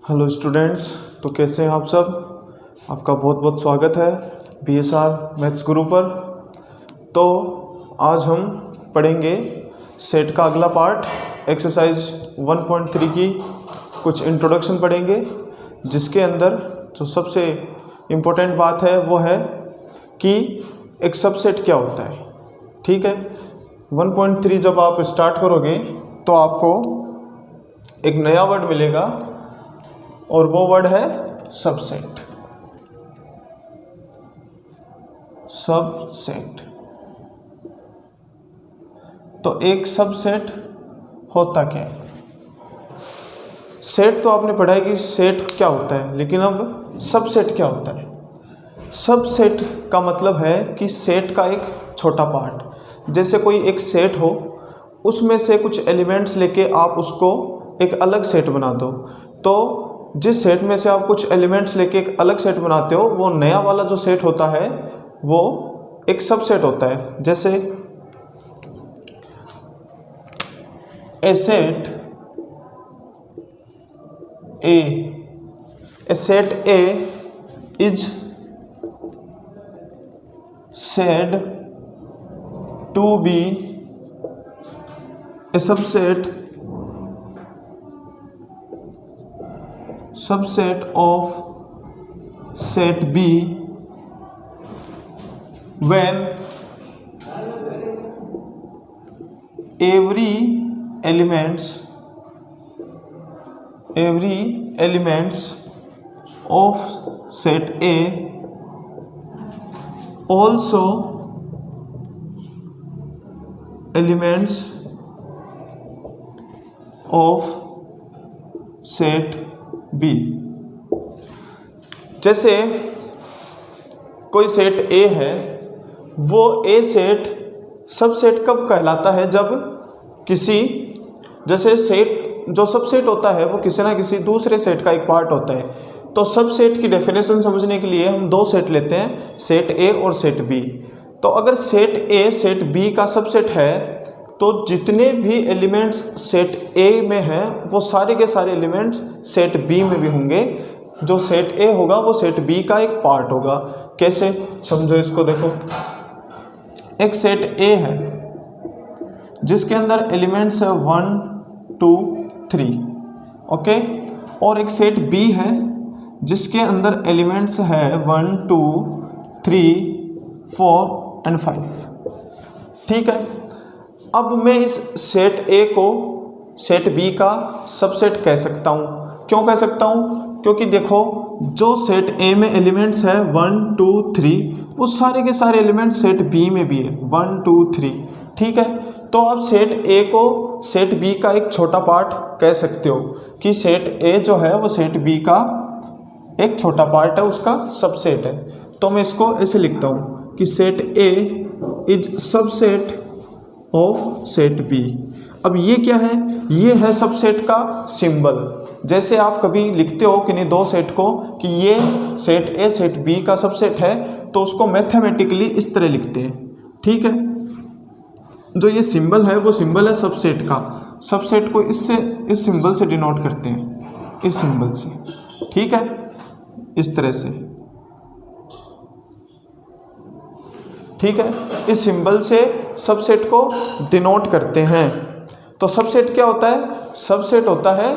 Hello students, तो कैसे हैं आप सब। आपका बहुत बहुत स्वागत है BSR मैथ्स गुरु पर। तो आज हम पढ़ेंगे सेट का अगला पार्ट, एक्सरसाइज 1.3 की कुछ इंट्रोडक्शन पढ़ेंगे, जिसके अंदर जो सबसे इम्पोर्टेंट बात है वो है कि एक सबसेट क्या होता है। ठीक है, 1.3 जब आप स्टार्ट करोगे तो आपको एक नया वर्ड मिलेगा और वो वर्ड है सबसेट। सबसेट तो एक सबसेट होता क्या है। सेट तो आपने पढ़ा है कि सेट क्या होता है, लेकिन अब सबसेट क्या होता है। सबसेट का मतलब है कि सेट का एक छोटा पार्ट। जैसे कोई एक सेट हो, उसमें से कुछ एलिमेंट्स लेके आप उसको एक अलग सेट बना दो। तो जिस सेट में से आप कुछ एलिमेंट्स लेके एक अलग सेट बनाते हो, वो नया वाला जो सेट होता है वो एक सबसेट होता है। जैसे a set A is said to be a subset of set B when every elements of set A also elements of set B। जैसे कोई सेट A है, वो A सेट सबसेट कब कहलाता है, जब किसी जैसे सेट जो सबसेट होता है वो किसी ना किसी दूसरे सेट का एक पार्ट होता है। तो सबसेट की डेफिनेशन समझने के लिए हम दो सेट लेते हैं, सेट A और सेट B। तो अगर सेट A सेट B का सबसेट है तो जितने भी एलिमेंट्स सेट A में हैं वो सारे के सारे एलिमेंट्स सेट B में भी होंगे। जो सेट A होगा वो सेट B का एक पार्ट होगा। कैसे समझो इसको, देखो एक सेट A है जिसके अंदर एलिमेंट्स है 1 2 3, ओके, और एक सेट B है जिसके अंदर एलिमेंट्स है 1 2 3 4 एंड 5। ठीक है, अब मैं इस सेट A को सेट B का सबसेट कह सकता हूँ। क्यों कह सकता हूँ? क्योंकि देखो जो सेट A में एलिमेंट्स है 1 2 3, वो सारे के सारे एलिमेंट्स सेट B में भी है 1 2 3। ठीक है, तो आप सेट A को सेट B का एक छोटा पार्ट कह सकते हो कि सेट A जो है वो सेट B का एक छोटा पार्ट है, उसका सबसेट है। तो मैं इसको ऐसे लिखता हूँ कि set A is subset of set B। अब ये क्या है? ये है सबसेट का सिंबल। जैसे आप कभी लिखते हो कि नहीं दो सेट को कि ये सेट A सेट B का सबसेट है, तो उसको मैथमेटिकली इस तरह लिखते हैं। ठीक है, जो ये सिंबल है वो सिंबल है सबसेट का। सबसेट को इससे इस सिंबल से डिनोट करते हैं, इस सिंबल से। ठीक है, इस तरह से। ठीक है, इस सिंबल से सबसेट को डिनोट करते हैं। तो सबसेट क्या होता है? सबसेट होता है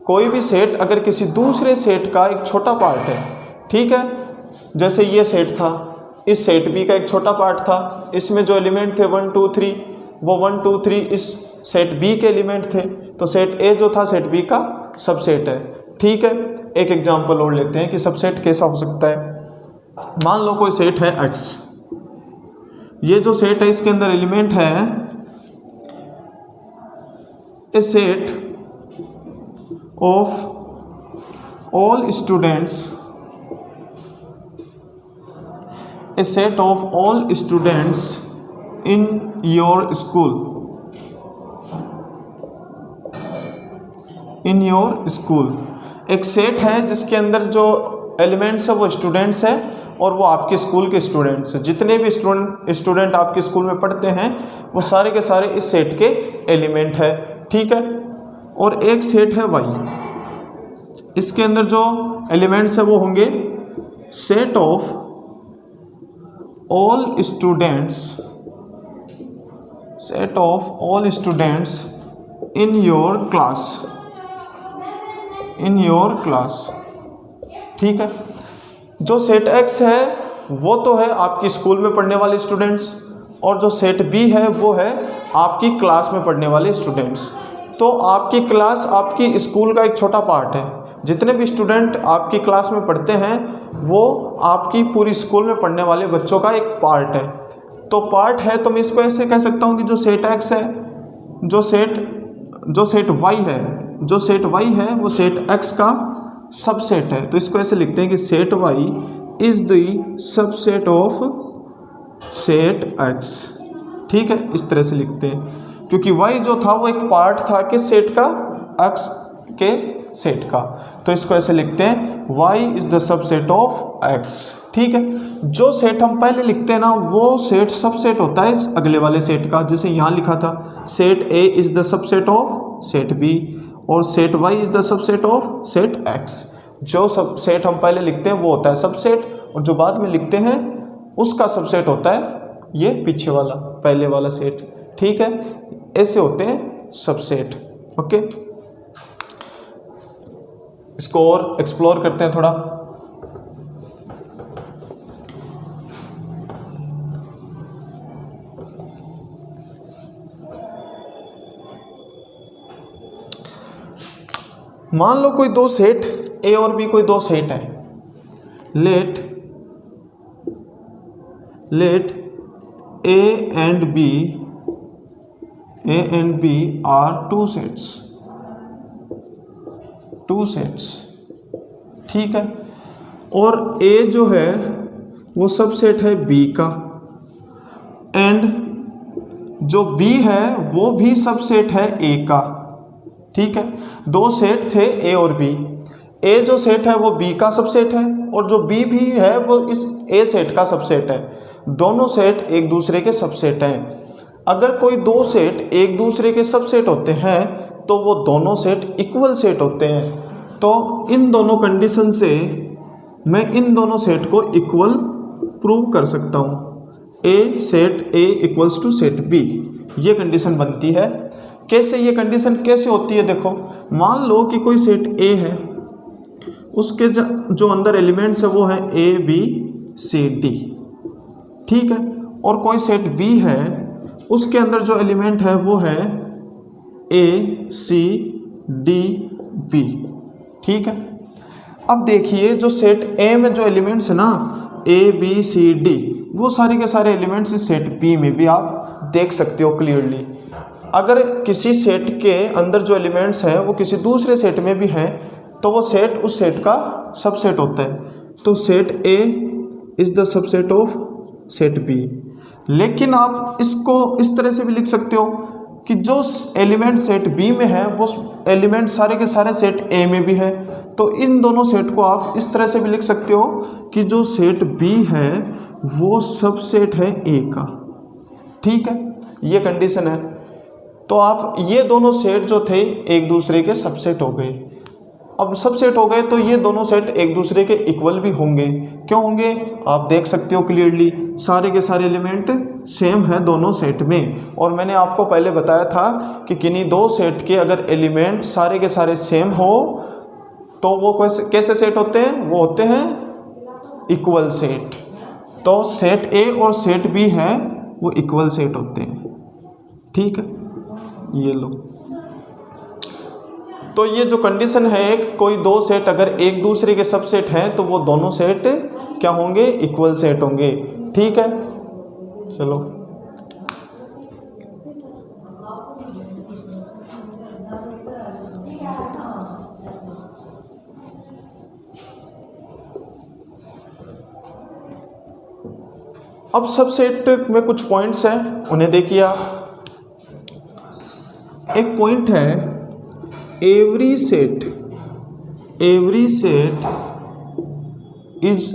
कोई भी सेट अगर किसी दूसरे सेट का एक छोटा पार्ट है। ठीक है, जैसे ये सेट था, इस सेट B का एक छोटा पार्ट था, इसमें जो एलिमेंट थे 1 2 3, वो 1 2 3 इस सेट B के एलिमेंट थे। तो सेट A जो था सेट B का सबसेट है। ठीक है, एक एग्जांपल और लेते हैं कि सबसेट कैसा हो सकता है। मान लो कोई सेट है X, ये जो सेट है इसके अंदर एलिमेंट है a set of all students, a set of all students in your school, in your school. एक सेट है जिसके अंदर जो एलिमेंट्स है वो स्टूडेंट्स है और वो आपके स्कूल के स्टूडेंट्स हैं। जितने भी स्टूडेंट आपके स्कूल में पढ़ते हैं वो सारे के सारे इस सेट के एलिमेंट है। ठीक है, और एक सेट है वाई। इसके अंदर जो एलिमेंट्स है वो होंगे set of all students, set of all students in your class, in your class. ठीक है, जो सेट एक्स है वो तो है आपकी स्कूल में पढ़ने वाले स्टूडेंट्स, और जो सेट बी है वो है आपकी क्लास में पढ़ने वाले स्टूडेंट्स। तो आपकी क्लास आपकी स्कूल का एक छोटा पार्ट है। जितने भी स्टूडेंट आपकी क्लास में पढ़ते हैं वो आपकी पूरी स्कूल में पढ़ने वाले बच्चों का एक पार्ट है। तो पार्ट है तो मैं इसको ऐसे कह सकता हूँ कि जो सेट एक्स है, जो सेट वाई है, जो सेट वाई है वो सेट एक्स का सबसेट है। तो इसको ऐसे लिखते हैं कि set Y is the subset of set X. ठीक है, इस तरह से लिखते हैं क्योंकि वाई जो था वो एक पार्ट था किस सेट का, एक्स के सेट का। तो इसको ऐसे लिखते हैं Y is the subset of X. ठीक है, जो सेट हम पहले लिखते हैं ना वो सेट सबसेट होता है इस अगले वाले सेट का। जैसे यहाँ लिखा था set A is the subset of set B और set Y is the subset of set X. जो सब सेट हम पहले लिखते हैं वो होता है सबसेट, और जो बाद में लिखते हैं उसका सबसेट होता है ये पीछे वाला पहले वाला सेट। ठीक है, ऐसे होते हैं सबसेट। ओके, इसको और एक्सप्लोर करते हैं थोड़ा। मान लो कोई दो सेट ए और बी, कोई दो सेट है। Let A and B are two sets. ठीक है, और ए जो है वो सबसेट है बी का, एंड जो बी है वो भी सबसेट है ए का। ठीक है, दो सेट थे ए और बी। ए जो सेट है वो बी का सबसेट है और जो बी भी है वो इस ए सेट का सबसेट है। दोनों सेट एक दूसरे के सबसेट हैं। अगर कोई दो सेट एक दूसरे के सबसेट होते हैं तो वो दोनों सेट इक्वल सेट होते हैं। तो इन दोनों कंडीशन से मैं इन दोनों सेट को इक्वल प्रूव कर सकता हूँ। A set A equals to set B, ये कंडीशन बनती है। कैसे ये कंडीशन कैसे होती है, देखो मान लो कि कोई सेट ए है, उसके जो अंदर एलिमेंट्स है वो है ए बी सी डी। ठीक है, और कोई सेट बी है उसके अंदर जो एलिमेंट है वो है ए सी डी बी। ठीक है, अब देखिए जो सेट ए में जो एलिमेंट्स है ना ए बी सी डी, वो सारे के सारे एलिमेंट्स इस सेट बी में भी आप देख सकते हो क्लियरली। अगर किसी सेट के अंदर जो एलिमेंट्स हैं वो किसी दूसरे सेट में भी हैं तो वो सेट उस सेट का सबसेट होता है। तो set A is the subset of set B. लेकिन आप इसको इस तरह से भी लिख सकते हो कि जो एलिमेंट सेट बी में है वो एलिमेंट सारे के सारे सेट ए में भी है। तो इन दोनों सेट को आप इस तरह से भी लिख सकते हो कि जो सेट बी है वो सबसेट है ए का। ठीक है, ये कंडीशन है। तो आप ये दोनों सेट जो थे एक दूसरे के सबसेट हो गए। अब सबसेट हो गए तो ये दोनों सेट एक दूसरे के इक्वल भी होंगे। क्यों होंगे, आप देख सकते हो क्लियरली, सारे के सारे एलिमेंट सेम है दोनों सेट में। और मैंने आपको पहले बताया था कि किन्हीं दो सेट के अगर एलिमेंट सारे के सारे सेम हो तो वो कैसे सेट होते हैं, वो होते हैं इक्वल सेट। तो सेट ए और सेट बी है वो इक्वल सेट होते हैं। ठीक है, ये लो। तो ये जो कंडीशन है एक, कोई दो सेट अगर एक दूसरे के सबसेट हैं तो वो दोनों सेट क्या होंगे, इक्वल सेट होंगे। ठीक है, चलो अब सबसेट में कुछ पॉइंट्स हैं, उन्हें देखिए आप। एक पॉइंट है every set is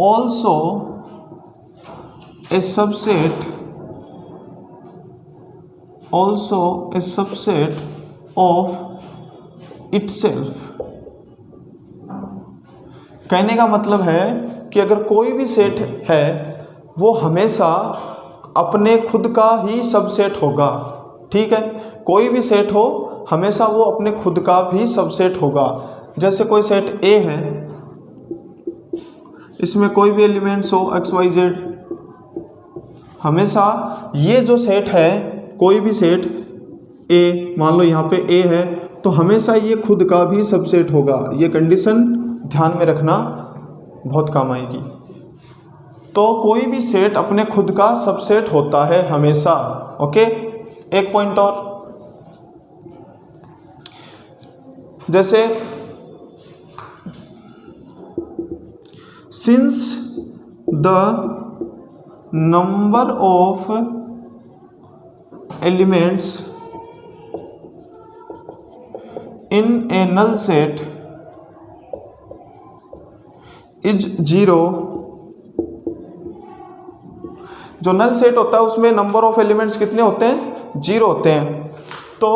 also a subset of itself। कहने का मतलब है कि अगर कोई भी सेट है वो हमेशा अपने खुद का ही सबसेट होगा। ठीक है, कोई भी सेट हो हमेशा वो अपने खुद का भी सबसेट होगा। जैसे कोई सेट ए है, इसमें कोई भी एलिमेंट्स हो एक्स वाई जेड, हमेशा ये जो सेट है, कोई भी सेट ए, मान लो यहाँ पे ए है, तो हमेशा ये खुद का भी सबसेट होगा। ये कंडीशन ध्यान में रखना, बहुत काम आएगी। तो कोई भी सेट अपने खुद का सबसेट होता है हमेशा। ओके, एक पॉइंट और, जैसे since the number of elements in a null set is 0, जो नल सेट होता है उसमें नंबर ऑफ एलिमेंट्स कितने होते हैं? 0 होते हैं। तो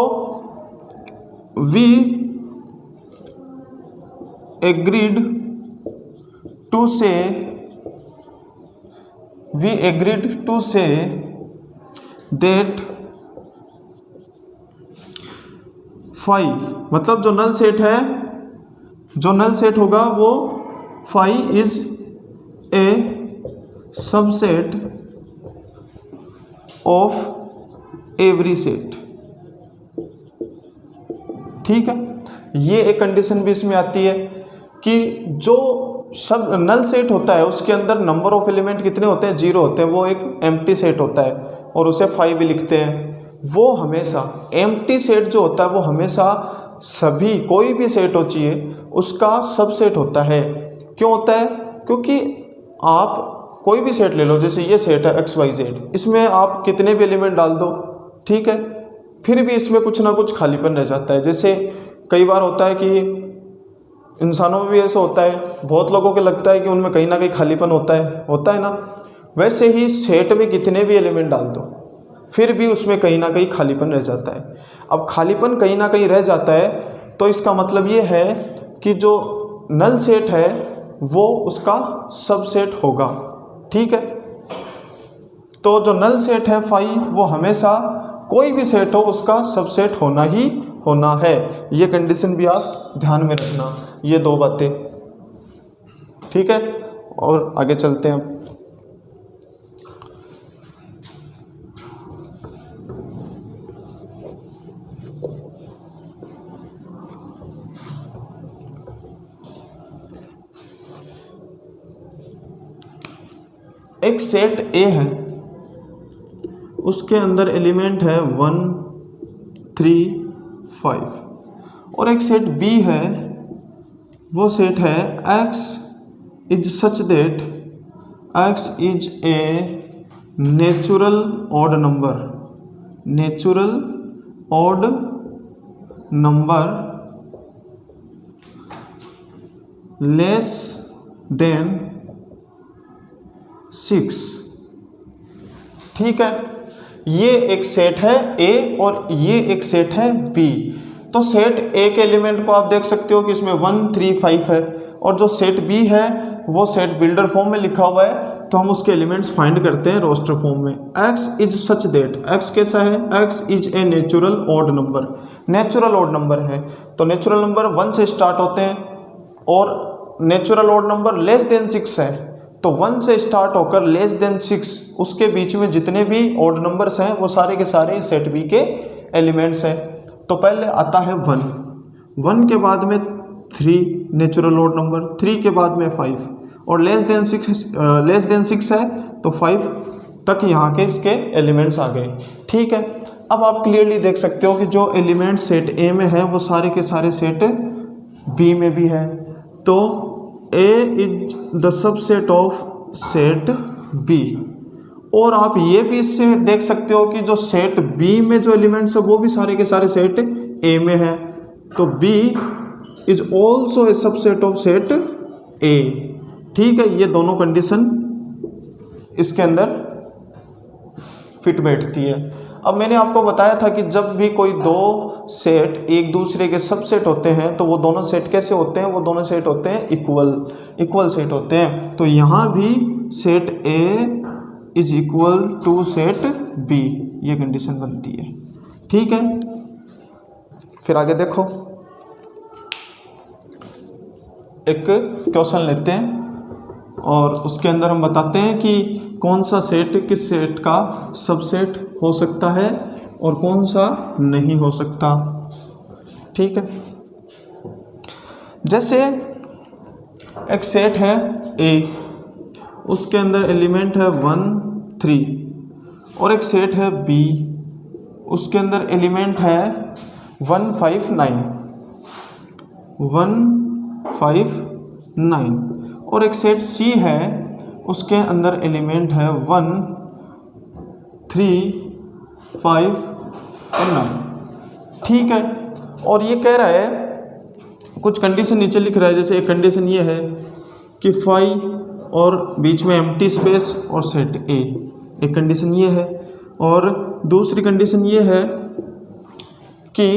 we agreed to say that phi, मतलब जो नल सेट है, जो नल सेट होगा वो phi is a subset of every set. ठीक है, ये एक कंडीशन भी इसमें आती है कि जो सब नल सेट होता है उसके अंदर नंबर ऑफ एलिमेंट कितने होते हैं? 0 होते हैं। वो एक एम्प्टी सेट होता है और उसे फाई भी लिखते हैं। वो हमेशा एम्प्टी सेट जो होता है वो हमेशा सभी, कोई भी सेट हो चाहिए उसका सबसेट होता है। क्यों होता है? क्योंकि आप कोई भी सेट ले लो, जैसे ये सेट है एक्स वाई जेड, इसमें आप कितने भी एलिमेंट डाल दो, ठीक है, फिर भी इसमें कुछ ना कुछ खालीपन रह जाता है। जैसे कई बार होता है कि इंसानों में भी ऐसा होता है, बहुत लोगों को लगता है कि उनमें कहीं ना कहीं खालीपन होता है ना। वैसे ही सेट में कितने भी एलिमेंट डाल दो फिर भी उसमें कहीं ना कहीं खालीपन रह जाता है। अब खालीपन कहीं ना कहीं रह जाता है तो इसका मतलब ये है कि जो नल सेट है वो उसका सबसेट होगा। ठीक है, तो जो नल सेट है फाई, वो हमेशा कोई भी सेट हो उसका सबसेट होना ही होना है। ये कंडीशन भी आप ध्यान में रखना, ये 2 बातें। ठीक है, और आगे चलते हैं। एक सेट ए है, उसके अंदर एलिमेंट है 1, 3, 5, और एक सेट बी है, वो सेट है x is such that x is a natural odd number less than 6। ठीक है, ये एक सेट है ए और ये एक सेट है बी। तो सेट ए के एलिमेंट को आप देख सकते हो कि इसमें 1, 3, 5 है, और जो सेट बी है वो सेट बिल्डर फॉर्म में लिखा हुआ है, तो हम उसके एलिमेंट्स फाइंड करते हैं रोस्टर फॉर्म में। x is such that, x कैसा है? x is a natural odd number, natural odd number है। तो नेचुरल नंबर 1 से स्टार्ट होते हैं और natural odd number less than 6 है, तो 1 से स्टार्ट होकर लेस देन 6 उसके बीच में जितने भी ऑड नंबर्स हैं वो सारे के सारे सेट बी के एलिमेंट्स हैं। तो पहले आता है 1 के बाद में 3 नेचुरल ऑड नंबर, 3 के बाद में 5, और लेस देन 6 है तो 5 तक यहाँ के इसके एलिमेंट्स आ गए। ठीक है, अब आप क्लियरली देख सकते हो कि जो एलिमेंट सेट ए में है वो सारे के सारे सेट बी में भी है। तो A is the subset of set B, और आप ये भी इससे देख सकते हो कि जो सेट B में जो एलिमेंट्स है वो भी सारे के सारे सेट A में है, तो B is also a subset of set A। ठीक है, ये दोनों कंडीशन इसके अंदर फिट बैठती है। अब मैंने आपको बताया था कि जब भी कोई दो सेट एक दूसरे के सबसेट होते हैं तो वो दोनों सेट कैसे होते हैं, वो दोनों सेट होते हैं इक्वल सेट होते हैं। तो यहाँ भी set A is equal to set B, ये कंडीशन बनती है। ठीक है, फिर आगे देखो, एक क्वेश्चन लेते हैं और उसके अंदर हम बताते हैं कि कौन सा सेट किस सेट का सबसेट हो सकता है और कौन सा नहीं हो सकता। ठीक है, जैसे एक सेट है ए, उसके अंदर एलिमेंट है 1 3, और एक सेट है बी, उसके अंदर एलिमेंट है 1 5 9, और एक सेट सी है, उसके अंदर एलिमेंट है 1 3 5 और 9। ठीक है, और ये कह रहा है कुछ कंडीशन नीचे लिख रहा है। जैसे एक कंडीशन ये है कि 5 और बीच में एम्प्टी स्पेस और सेट ए, एक कंडीशन ये है। और दूसरी कंडीशन ये है कि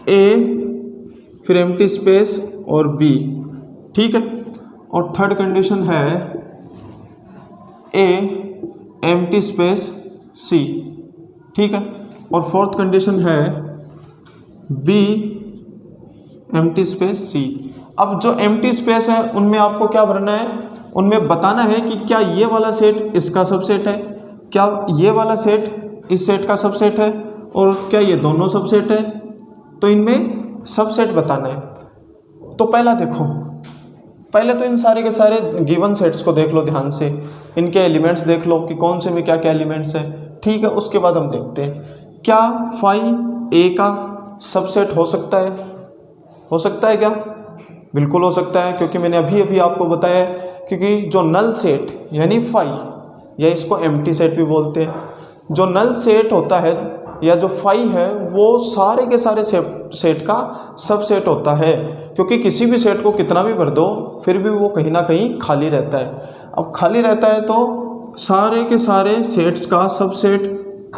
ए फिर एम्प्टी स्पेस और बी। ठीक है, और थर्ड कंडीशन है ए एम्प्टी स्पेस सी। ठीक है, और फोर्थ कंडीशन है बी एम्प्टी स्पेस सी। अब जो एम्प्टी स्पेस है उनमें आपको क्या भरना है, उनमें बताना है कि क्या ये वाला सेट इसका सबसेट है, क्या ये वाला सेट इस सेट का सबसेट है, और क्या ये दोनों सबसेट है। तो इनमें सबसेट बताना है। तो पहला देखो, पहले तो इन सारे के सारे गिवन सेट्स को देख लो ध्यान से, इनके एलिमेंट्स देख लो कि कौन से में क्या क्या एलिमेंट्स है। ठीक है, उसके बाद हम देखते हैं क्या फाई ए का सबसेट हो सकता है। हो सकता है क्या? बिल्कुल हो सकता है, क्योंकि मैंने अभी आपको बताया, क्योंकि जो नल सेट यानी फाई, या इसको एम्प्टी सेट भी बोलते हैं, जो नल सेट होता है या जो फाई है वो सारे के सारे सेट का सबसेट होता है। क्योंकि किसी भी सेट को कितना भी भर दो फिर भी वो कहीं ना कहीं खाली रहता है। अब खाली रहता है तो सारे के सारे सेट्स का सबसेट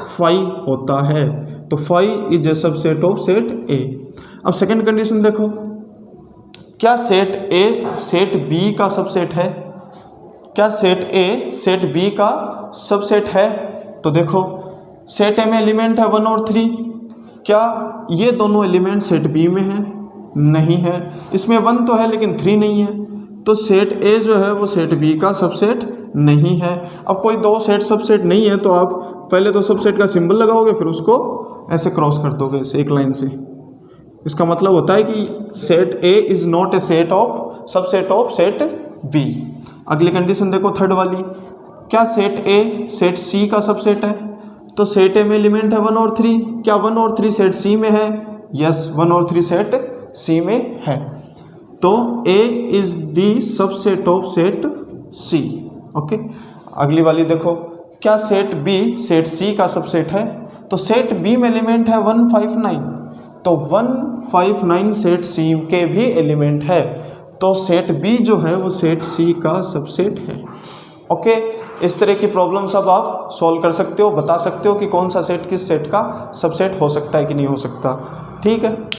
फाई होता है। तो phi is a subset of set A. अब सेकंड कंडीशन देखो, क्या सेट ए सेट बी का सबसेट है? क्या सेट ए सेट बी का सबसेट है? तो देखो सेट ए में एलिमेंट है 1 और 3, क्या ये दोनों एलिमेंट सेट बी में हैं? नहीं है। इसमें 1 तो है लेकिन 3 नहीं है, तो सेट ए जो है वो सेट बी का सबसेट नहीं है। अब कोई दो सेट सबसेट नहीं है तो आप पहले तो सबसेट का सिंबल लगाओगे, फिर उसको ऐसे क्रॉस कर दोगे ऐसे एक लाइन से। इसका मतलब होता है कि set A is not a set of subset of set B. अगली कंडीशन देखो थर्ड वाली, क्या सेट ए सेट सी का सबसेट है? तो सेट ए में एलिमेंट है 1 और 3, क्या 1 और 3 सेट सी में है? यस, 1 और 3 सेट सी में है। तो A is the subset of set C. Okay, अगली वाली देखो, क्या सेट बी सेट सी का सबसेट है? तो सेट बी में एलिमेंट है 1 5 9, तो 1 5 9 सेट सी के भी एलिमेंट है, तो सेट बी जो है वो सेट सी का सबसेट है। ओके, इस तरह की प्रॉब्लम्स अब आप सॉल्व कर सकते हो, बता सकते हो कि कौन सा सेट किस सेट का सबसेट हो सकता है कि नहीं हो सकता। ठीक है।